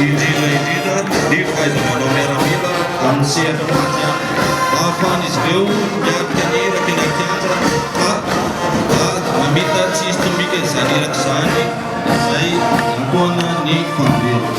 indrindra ny fahaiza-manao miaramila amin'ny sehatra fahatiana ahafahan'izy ireo miarika ny eraky ny akiatra fa mamita tsy hisy tomika izany eraky izany izay antoana ny fambolena.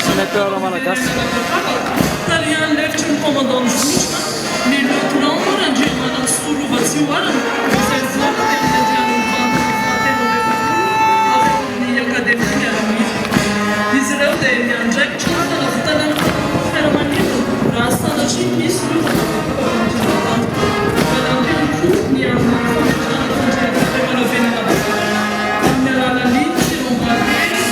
Sénateur malagasy tarihan'ny lefitry ny commandant zotra ny lieutenant Randriamana Solovatsihoana izay zona dia andrian'ny fahatelo avy amin'ny akademia miaramila. Izy ireo dia niandraikitra tanavitana ny fiaramanidina raha sanatria misy mialambiany koa ny amin'ny fametrahana fandriana amin'ny alalan'ny silombarety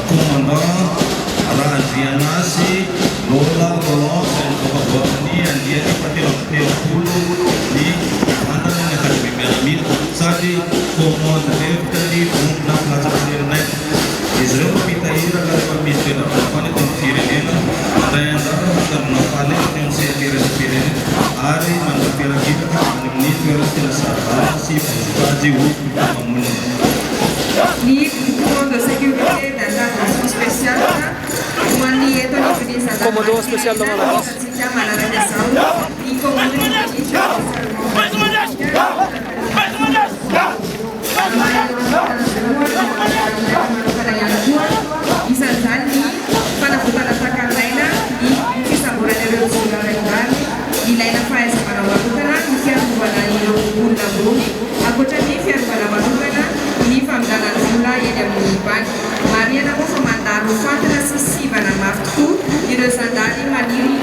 commandant Razianasi Lola Rolon dan Bapak-Bapak yang dia dipakai di mantan yang akan dipimpin Sadi Komon Defteri Umna Pelajaran Net Israel kita ira kali pemimpin apa nih konfirin ada yang karena paling yang saya kira hari mantan kita kan ini harus dilaksanakan si pagi kita memulai Ni pour de sécurité dans la façon spéciale, Mani est un épisode de Commodore spécial dans la race. Ni Maria na kofamandaro fatana sisivana mafy tokoa ireo zandary maniry